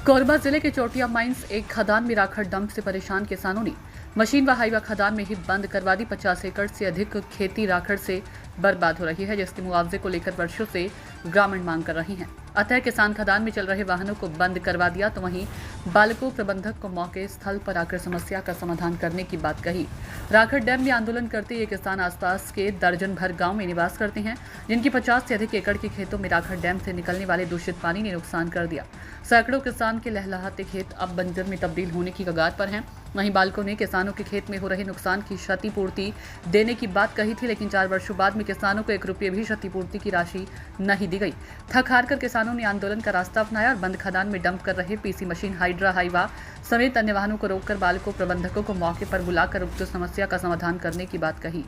कोरबा जिले के चोटिया माइंस एक खदान में राखड़ डंप से परेशान किसानों ने मशीन व हाईवा खदान में ही बंद करवा दी। 50 एकड़ से अधिक खेती राखड़ से बर्बाद हो रही है, जिसके मुआवजे को लेकर वर्षों से ग्रामीण मांग कर रहे हैं। अतः किसान खदान में चल रहे वाहनों को बंद करवा दिया, तो वहीं बालको प्रबंधक को मौके स्थल पर आकर समस्या का समाधान करने की बात कही। राखड़ डैम में आंदोलन करते ये किसान आसपास के दर्जन भर गांव में निवास करते हैं, जिनकी 50 से अधिक एकड़ के खेतों में राखड़ डैम से निकलने वाले दूषित पानी ने नुकसान कर दिया। सैकड़ों किसान के लहलहाते खेत अब बंजर में तब्दील होने की कगार पर हैं। वहीं बालको ने किसानों के खेत में हो रहे नुकसान की क्षतिपूर्ति देने की बात कही थी, लेकिन 4 वर्षों बाद में किसानों को 1 रुपये भी क्षतिपूर्ति की राशि नहीं दी गई। थक हार कर किसानों ने आंदोलन का रास्ता अपनाया और बंद खदान में डंप कर रहे पीसी मशीन, हाइड्रा, हाईवा समेत अन्य वाहनों को रोककर बालको प्रबंधकों को मौके पर बुलाकर उक्त समस्या का समाधान करने की बात कही।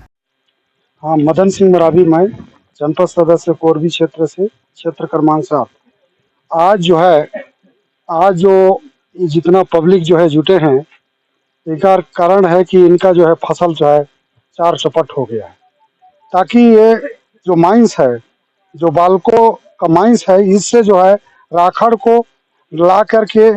हाँ, मदन सिंह मरावी, मैं जनपद सदस्य कोरबी क्षेत्र से, क्षेत्र क्रमांक 7। आज जो जितना पब्लिक जो है जुटे हैं, एक कारण है कि इनका जो है फसल जो है 4 चौपट हो गया है। ताकि ये जो माइंस है, जो बालको का माइंस है, इससे जो है राखड़ को ला करके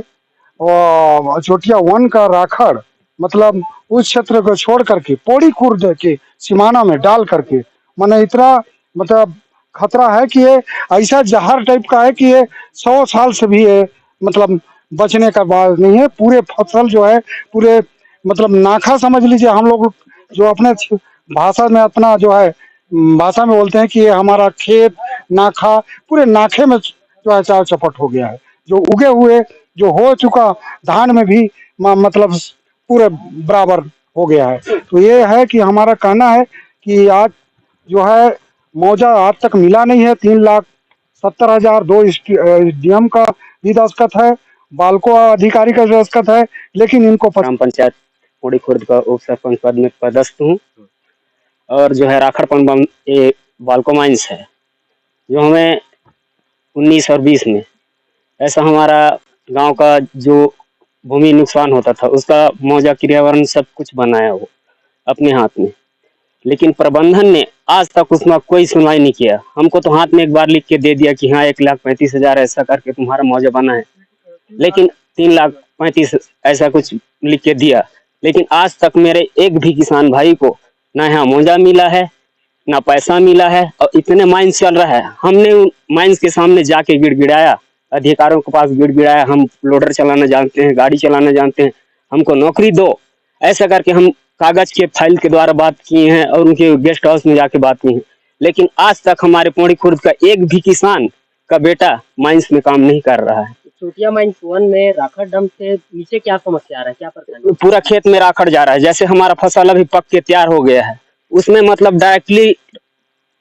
चोटिया वन का राखड़ मतलब उस क्षेत्र को छोड़ करके पौड़ी खुर्द के सीमाना में डाल करके माने इतना मतलब खतरा है कि ये ऐसा जहर टाइप का है कि ये 100 साल से भी ये मतलब बचने का बात नहीं है। पूरे फसल जो है पूरे मतलब नाखा समझ लीजिए। हम लोग जो अपने भाषा में अपना जो है भाषा में बोलते हैं कि ये हमारा खेत नाखा, पूरे नाखे में जो है 4 चौपट हो गया है। जो उगे हुए जो हो चुका धान में भी मतलब पूरे बराबर हो गया है। तो ये है कि हमारा कहना है कि आज जो है मुआवजा आज तक मिला नहीं है। 3,70,000 2 डीएम का भी दस्तखत है, बालको अधिकारी का दस्तखत है, लेकिन इनको ग्राम पंचायत पौड़ी खुर्द का उप सरपंच पद में पदस्थ हूँ। और जो है राखड़पन ये बालको माइंस है, जो हमें 19 और 20 में ऐसा हमारा गांव का जो भूमि नुकसान होता था उसका मुआवजा क्रियावरण सब कुछ बनाया वो अपने हाथ में, लेकिन प्रबंधन ने आज तक उसमें कोई सुनवाई नहीं किया। हमको तो हाथ में एक बार लिख के दे दिया कि हाँ 1,35,000 ऐसा करके तुम्हारा मुआवजा बना है, लेकिन 3,35,000 ऐसा कुछ लिख के दिया, लेकिन आज तक मेरे एक भी किसान भाई को ना यहाँ मुआवजा मिला है ना पैसा मिला है। और इतने माइंस चल रहा है, हमने माइंस के सामने जाके गिड़गिड़ाया, अधिकारियों के पास गिड़गिड़ाया, हम लोडर चलाना जानते हैं, गाड़ी चलाना जानते हैं, हमको नौकरी दो, ऐसा करके हम कागज के फाइल के द्वारा बात किए हैं और उनके गेस्ट हाउस में जाके बात की है। लेकिन आज तक हमारे पौड़ी खुर्द का एक भी किसान का बेटा माइंस में काम नहीं कर रहा है। चोटिया माइंस 1 में राखड़ डंप से नीचे क्या समस्या आ रहा है, क्या परेशानी? पूरा खेत में राखड़ जा रहा है। जैसे हमारा फसल अभी पक के तैयार हो गया है, उसमें मतलब डायरेक्टली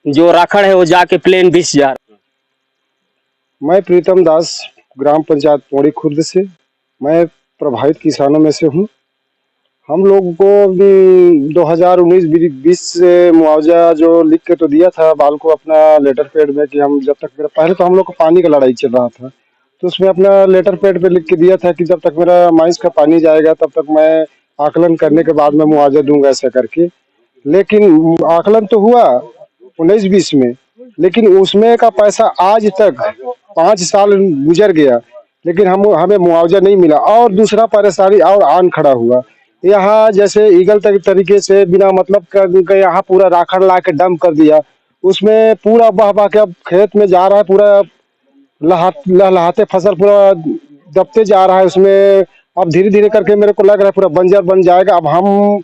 जो राखड़ है वो जाके प्लेन बिछ जा रहा है। मैं प्रीतम दास, ग्राम पंचायत पौड़ी खुर्द से, मैं प्रभावित किसानों में से हूँ। हम लोग को 2019-20 से मुआवजा जो लिख के तो दिया था बालको अपना लेटर पैड में कि हम जब तक मेरा पहले तो हम लोग को पानी का लड़ाई चल रहा था, तो उसमें अपना लेटर पैड पे लिख के दिया था कि जब तक मेरा माइंस का पानी जाएगा तब तक मैं आकलन करने के बाद मैं मुआवजा दूंगा, ऐसा करके। लेकिन आकलन तो हुआ 19-20 में, लेकिन उसमें का पैसा आज तक 5 साल गुजर गया, लेकिन हमें मुआवजा नहीं मिला। और दूसरा परेशानी और आन खड़ा हुआ, यहाँ जैसे ईगल तरीके से बिना मतलब का यहाँ पूरा राखड़ ला के डंप कर दिया, उसमें पूरा बह बह के अब खेत में जा रहा है, पूरा लहलहाते फसल पूरा दबते जा रहा है उसमें। अब धीरे धीरे करके मेरे को लग रहा है पूरा बंजर बन जाएगा। अब हम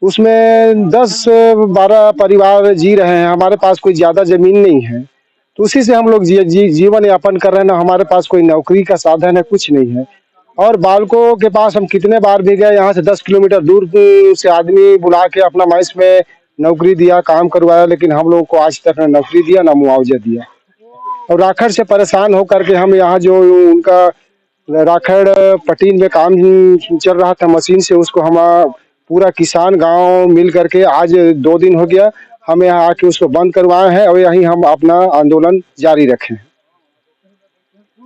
उसमें 10-12 परिवार जी रहे हैं, हमारे पास कोई ज्यादा जमीन नहीं है, तो उसी से हम लोग जीवन यापन कर रहे हैं ना। हमारे पास कोई नौकरी का साधन है, कुछ नहीं है। और बालको के पास हम कितने बार भी गए, यहाँ से 10 किलोमीटर दूर से आदमी बुला के अपना माइंस में नौकरी दिया, काम करवाया, लेकिन हम लोगों को आज तक ना नौकरी दिया ना मुआवजा दिया। और राखड़ से परेशान होकर के हम यहाँ जो उनका राखड़ पटीन में काम चल रहा था मशीन से, उसको हम पूरा किसान गांव मिल करके आज 2 दिन हो गया, हम यहाँ आके उसको बंद करवाए हैं और यहीं हम अपना आंदोलन जारी रखे हैं।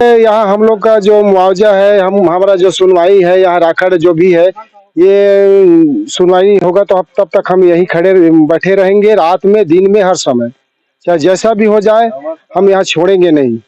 यहाँ हम लोग का जो मुआवजा है, हमारा जो सुनवाई है, यहाँ राखड़ जो भी है, ये सुनवाई होगा तो तब तक हम यहीं खड़े बैठे रहेंगे, रात में दिन में हर समय, चाहे जैसा भी हो जाए, हम यहाँ छोड़ेंगे नहीं।